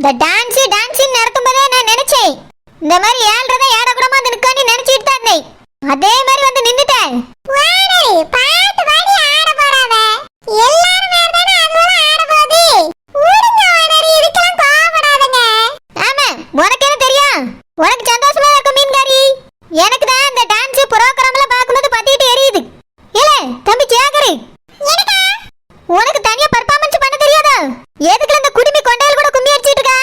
இந்த டான்ஸ் நடக்கும்போதே நான் நினைச்சேன் இந்த மாதிரி ஏழ்றதை ஏடக்கூடமா வந்து நிக்கான்னு நினைச்சிட்டு தான் இருந்தேன். அதே மாதிரி வந்து நின்னுட்டேன். பாட்டு பாடி ஆட போறாவே எல்லாரும் வேற தான அதுவரை ஆட போகுது. ஊருங்க வானரி இதுக்கெல்லாம் கோவப்படாதங்க. ஆமா உனக்கு என்ன தெரியும்? உனக்கு சந்தோஷமா இருக்கும் மீன்காரி. எனக்கு தான் இந்த டான்ஸ் புரோகிராம்ல பாக்கும்போது பத்திட்டு எரியுது. ஏல தம்பி சேகரு எனக்கா உனக்கு தனியா பெர்ஃபார்மன்ஸ் பண்ண தெரியாதா? எதுக்கு இந்த குடுமி கொண்டையில கூட கும்மி அடிச்சிட்டு இருக்கா?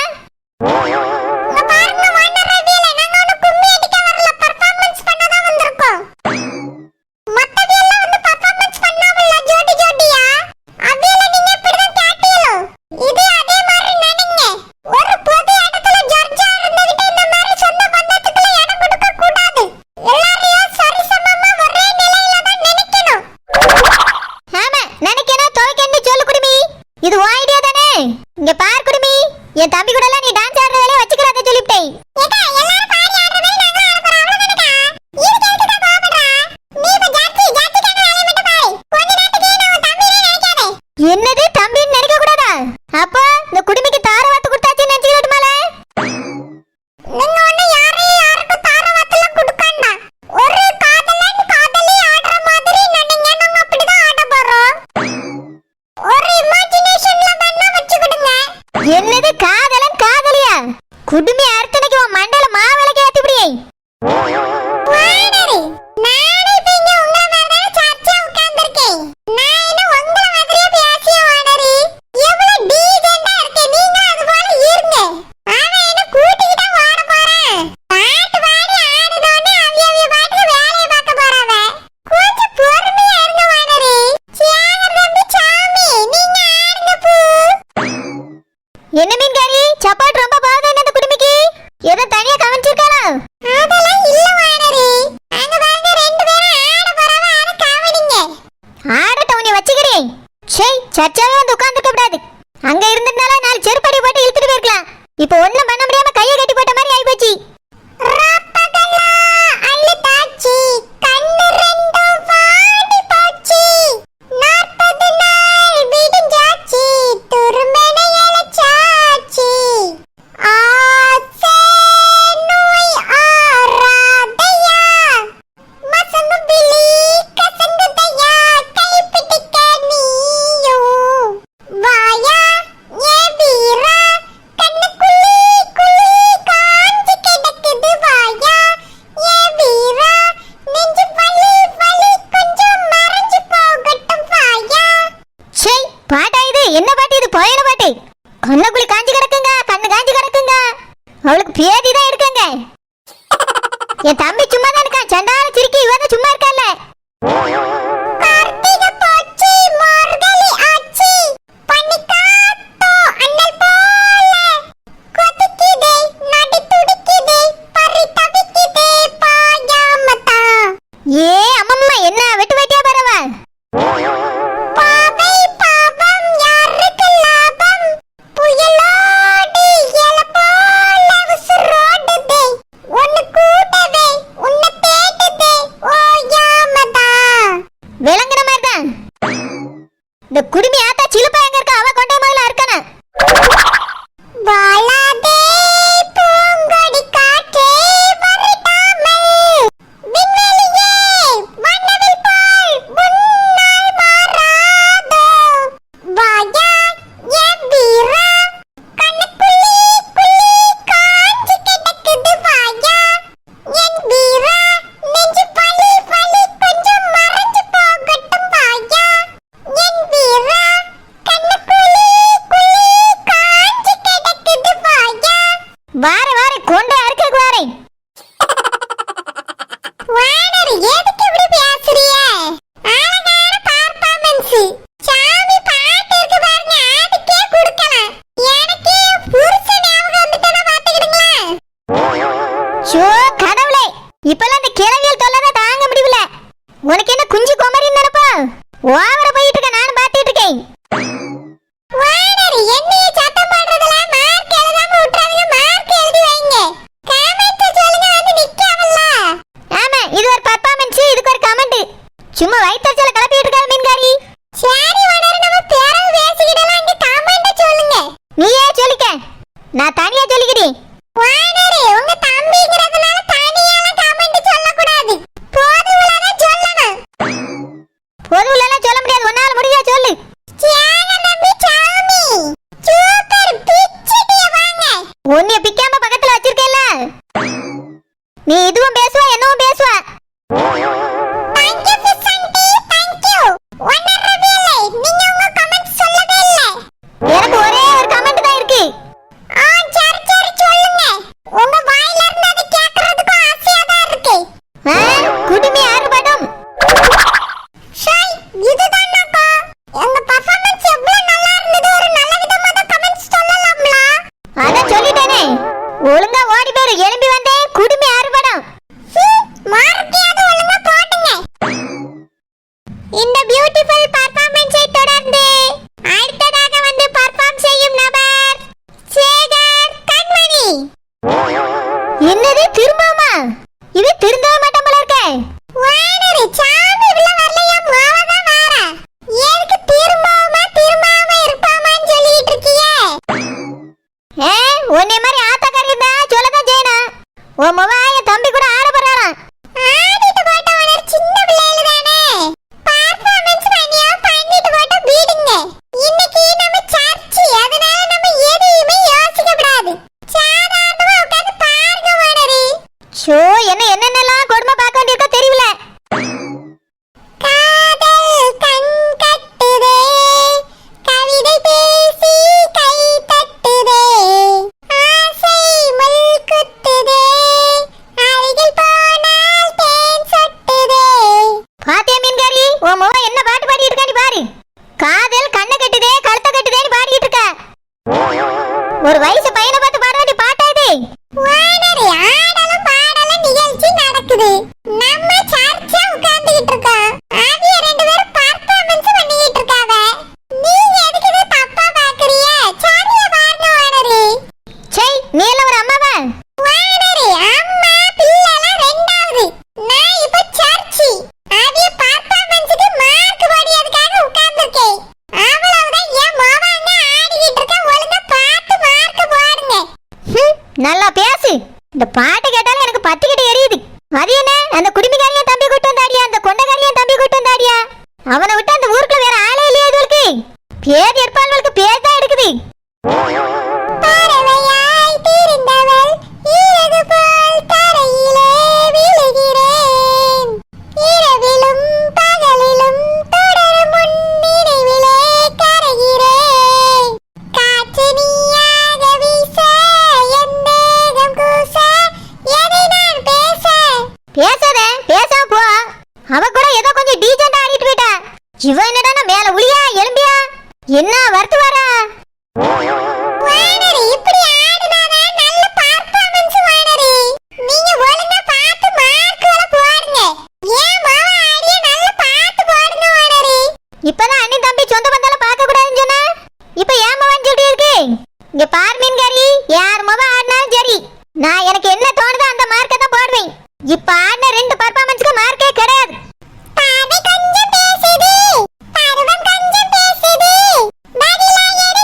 நான் பாருங்க வாண்டர் ரெடியில நாங்க ஒண்ணு கும்மி அடிக்க வரல, பெர்ஃபார்மன்ஸ் பண்ண தான் வந்திருக்கோம். மத்தது எல்லாம் வந்து பெர்ஃபார்மன்ஸ் பண்ணாமல ஜோடி ஜோடியா அவியல நீங்க இப்படி தான் காட்டியலோ. இது அதே மாதிரி நினைங்க. ஒரு பொது இடத்துல ஜர்ஜா இருந்துகிட்டு இந்த மாதிரி சொந்த பந்தத்துக்குள்ள இடம் கொடுக்க கூடாது. எல்லாரையும் சரிசமமா ஒரே நிலையில தான் நினைக்கணும். ஆமா நினைக்கணும் தோக்கேன்னு சொல்லு குடுமி. இது உன் ஐடியா தானே? இங்க பார் குடுமி, என் தம்பி கூட எல்லாம் நீ டான்ஸ் ஆடுற வேலைய வச்சுக்கறத சொல்லிட்டேன். ஏக்கா எல்லாரும் பாடி ஆடுற வேலை நாங்க ஆட போறோம் அவ்வளவுதானக்கா. இதுக்கு எதுக்கு கோவப்படுற? நீ இப்ப ஜாத்தி கான வேலைய மட்டும் பாரு. கொஞ்ச நேரத்துக்கு நான் தம்பினே நினைக்காதே. என்னது தம்பின்னு நினைக்க கூடாதா? அப்ப இந்த குடுமிக்கு தார வாத்து கொடுத்தாச்சு நினைச்சிரட்டுமால? நீங்க ஒண்ணு யாருக்கும் தார வாத்துல கொடுக்கண்டா. ஒரு காதலன் காதலி ஆடுற மாதிரி நினைங்க. நாங்க அப்படிதான் ஆட போறோம். ஒரு இமேஜினேஷன்ல வேணா வச்சுக்கிடுங்க. என்னது காதலன் காதலியா? குடுமி அர்த்தனைக்கு உன் மண்டையில மாவிளக்கு ஏத்திபடியே. வானரி நானே இப்ப இங்க உங்கள மாதிரி தான் சர்ச்சா உட்கார்ந்திருக்கேன். நான் என்ன உங்கள மாதிரியே பேசிய வானரி. எவ்வளவு டீசென்ட்டா இருக்கே நீங்க, அது போல இருங்க. அவன் என்ன கூட்டிக்கிட்டா ஓட போறான். பாட்டு பாடி ஆடுனோனே அவிய பாட்டுக்கு வேலைய பார்க்க போறாவ. கொஞ்சம் பொறுமையா இருங்க வானரி. சேகர் தம்பி சாமி நீங்க ஆடுங்க பூ. என்ன மீன்காரி சப்பாட் ரொம்ப பாவதா இந்த குடுமிக்கு? ஏதோ தனியா கவனிச்சிருக்காளா? அதெல்லாம் இல்ல வானரி. அங்க பாருங்க ரெண்டு பேரும் ஆட போறாவ, அத கவனிங்க. ஆடட்ட உன்னை வச்சுக்கிறேன். சேய் சர்ச்சாவே வந்து உட்கார்ந்துக்க கூடாது. அங்க இருந்ததுனால நாலு செருப்படி போட்டு இழுத்துட்டு போயிருக்கலாம். இப்போ ஒண்ணும் பண்ண முடியாம கையை கட்டி போட்ட மாதிரி ஆயி போச்சு. ரப்பகலா அழுதாச்சி கண்ணு ரெண்டும் வாடி போச்சு. 40 நாள் விடிஞ்சாச்சி துருமென இளைச்சாச்சி. ஆசை நோய் ஆறாதையா மசங்கு பிளி கசங்குதையா கைப்பிடிக்க நீயும் வாயா ஏ வீரா கண்ணு குளி குளி காஞ்சி கிடக்குது வாயா ஏ வீரா நெஞ்சு வலி வலி கொஞ்சம் மறைஞ்சு போகட்டும் வாயா. சே பாட்டா இது? என்ன பாட்டு இது? போயின பாட்டு. கண்ணக்குழி காஞ்சி கிடக்குங்க, கண்ணு காஞ்சி கிடக்குங்க. அவளுக்கு பேதி தான் எடுக்கங்க. என் தம்பி சும்மா தான் இருக்கான். சண்டால சிரிக்கி இவன் சும்மா இருக்கான்ல. கார்த்திகை போச்சு மார்கழி ஆச்சு பனிக்காத்தோ அண்ணல் போல கொதிக்குதே நடி துடிக்குதே பறி தவிக்குதே பாயாமதா. ஏ அம்மம்மா என்ன வெட்டு வெட்டியா பரவ? பாவை பாவம் யாருக்கு லாபம்? புயலோடு இல போல உசுரோடுதே ஒன்னு கூடவே உன்னை தேடுதே ஓயாமதா. விளங்குற மாதிரி தான் இந்த குடுமி ஆத்தா சிலுப்பா எங்க இருக்கா? அவ கொண்டே முதல்ல இருக்கன. வாழாதே பூங்கொடி காற்றே வரட்டாமல் விண்வெளியே வானவில் போல் உன்னால் மாறாதோ வாயா ஏ வீரா கண்ணு குளி குளி காஞ்சி கிடக்குது வாயா என் வீரா நெஞ்சு வலி வலி கொஞ்சம் மறைஞ்சு போகட்டும் வாயா என் வீரா கண்ணு குளி குளி காஞ்சி கிடக்குது வாயா. வார கொண்டே அறுக்க வாரே. வானரி எதுக்கு இப்படி பேசுறிய? அழகான பெர்ஃபார்மன்ஸ். சாமி பாட்டு இருக்கு பாருங்க, அதுக்கே கொடுக்கலாம். எனக்கு புருஷன் ஞாபகம் வந்துட்டா பாத்துக்கிடுங்களா? ஷோ கடவுளே, இப்பெல்லாம் இந்த கிழவியல் தொல்லை தாங்க முடியல. உனக்கு என்ன குஞ்சு குமரின்னு நினைப்பா? ஓவர போயிட்டு இருக்க, நானும் பாத்துட்டு இருக்கேன். வானரி என்னைய சத்தம் போடுறதெல்லாம் மார்க் எழுதாம விட்டுறாதீங்க, மார்க் எழுதி வைங்க. கமெண்ட் சொல்லுங்க வந்து நிக்காமல்ல. ஆமா இது ஒரு பெர்ஃபார்மன்ஸ், இதுக்கு ஒரு கமெண்ட். சும்மா வயித்தச்சல கிளப்பிட்டு இருக்காத மீன்காரி. சரி வானரி நம்ம பேரவு பேசிக்கிடலாம், இங்க கமெண்ட் சொல்லுங்க. நீயே சொல்லிக்க. நான் நீ இதுவும் பேசுவ என்னவும் பேசுவ. Thank you fish aunty, thank you. ஒன்னரவே இல்லை, நீங்க உங்க கமெண்ட் சொல்லவே இல்லை. எனக்கு ஒரே ஒரு கமெண்ட் தான் இருக்கு. சரி சரி சொல்லுங்க. உங்க வாயில இருந்து அது கேக்குறதுக்கு ஆசையா தான் இருக்கு. குடுமி ஆறுபடும். ஷாய் இதுதானக்கா. உங்க பெர்ஃபார்மன்ஸ் எவ்வளவு நல்லா இருந்தது. ஒரு நல்ல விதமான கமெண்ட்ஸ் சொல்லலாம்ல. அத சொல்லிட்டேனே. ஒழுங்கா ஓடி போய் எழும்பி வந்தே குடுமி ஆறுபடும். மார்க்கியாவது ஒழுங்கா போடுங்க. இந்த பியூட்டிஃபுல் பெர்ஃபார்மன்ஸை தொடர்ந்து அடுத்ததாக வந்து பெர்ஃபார்ம் செய்யும் நபர் சேகர் கண்மணி. என்னது திரும்பமா? இது திருந்தவே மாட்டேன் போல இருக்கே. வானரே சாமி உள்ள வரலையா? மாவதான் வார. ஏருக்கு திரும்பாம இருப்பாமான்னு சொல்லிட்டு இருக்கியே? உன்னை மாதிரி ஆத்தக்காரி தான் சொல்லதான் செய்யணும். உன் மவாய தம்பி கூட ஆட போறாராம். ஆடிட்டு போட்ட வானர் சின்ன பிள்ளைல தானே. பெர்ஃபார்மன்ஸ் பண்ணிட்டு போட்ட பீடிங்க. இன்னைக்கு நம்ம சர்ச்சி, அதனால நம்ம எதையுமே யோசிக்க கூடாது. சாதாரணமா உட்கார்ந்து பாருங்க வானரே. ஷோ என்னென்னலாம் கொடுமை பார்க்க வேண்டியிருக்க தெரியல. காதல் கண் கட்டுதே, கவிதை பேசி கை தட்டுதே, ஆசை முள் குத்துதே, அருகில் போனால் தேன் சொட்டுதே. பாத்தியா மீன்காரி, உன் முகம் என்ன பாட்டு பாடிட்டு இருக்கான்னு பாரு. காதல் கண்ணை கட்டுதே கழுத்தை கட்டுதேன்னு பாடிட்டு இருக்க. ஒரு வயசு பையனை பார்த்து பாட வேண்டிய பாட்டா இது? வானரே ஆடலும் பாடலும் நிகழ்ச்சி நடக்குது. நம்ம சர்ச்சா உட்கார்ந்துகிட்டு இருக்கோம். ஆவிய ரெண்டு பேரும் பெர்ஃபார்மன்ஸ் பண்ணிட்டு இருக்காங்க. நீங்க எதுக்கு இத தப்பா பாக்குறீங்க? சரியா பாருங்க வானரே. சே நீ எல்லாம் ஒரு அம்மாவா? வானரே அம்மா பிள்ளைலாம் ரெண்டாவது. நான் இப்ப சர்ச்சி. ஆவிய பெர்ஃபார்மன்ஸ்க்கு மார்க் போடியதுக்காக உட்கார்ந்திருக்கேன். அவ்வளவுதான். என் மோவாங்க ஆடிக்கிட்டு இருக்க. ஒழுங்கா பார்த்து மார்க் போடுங்க. நல்லா பேசு. இந்த பாட்டு கேட்டாலும் எனக்கு பத்திக்கிட்டு எரியுது. அது என்ன அந்த குடுமிகாரியா தம்பி கூட்டு வந்தாடியா, அந்த கொண்டகாரியா தம்பி கூட்டு வந்தாடியா? அவனை விட்டு அந்த ஊருக்குள்ள வேற ஆளே இல்லையா? இதுவரைக்கு பேர் எடுப்பாளுக்கு பேர் தான் எடுக்குது. பறவையாய் திரிந்தவள் இறகு போல் தரையிலே விழுகிறேன். இரவிலும் பகலிலும் தொடரும் உன் நினைவிலே கரைகிறேன். காற்று நீயாக வீச, என் தேகம் கூச, எதை நான் பேச? பேசாம போ. அவ கூட ஏதோ கொஞ்சம் டீசெண்டா ஆடிட்டு போயிட்டா. இவ என்னடா மேல உளியா எலும்பியா என்ன வருத்து வரா? வானரே இப்படி ஆடுனாதான் நல்ல பெர்ஃபார்மன்ஸ் வானரே. நீங்க ஒழுங்கா பார்த்து மார்க்ல போடுங்க. ஏன் மாவ ஆடிய நல்ல பார்த்து போடுங்க வானரே. இப்பதான் அண்ணி தம்பி சொந்த பந்தல பார்க்க கூடாதுன்னு சொன்னா இப்ப ஏன் மாவன்னு சொல்லிட்டு இருக்கு? இங்க பார் மீன்காரி, யார் மாவ ஆடினாலும் சரி, நான் எனக்கு என்ன தோணுதோ அந்த மார்க்கை தான் போடுவேன். இப்ப ஆடின ரெண்டு பெர்ஃபார்மன்ஸ்க்கு மார்க்கே கிடையாது. பாதி கொஞ்சம் பேசுது, பருவம் கொஞ்சம் பேசுது, பதிலா எது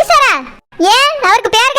புருஷரா? ஏன் அவருக்கு பேர்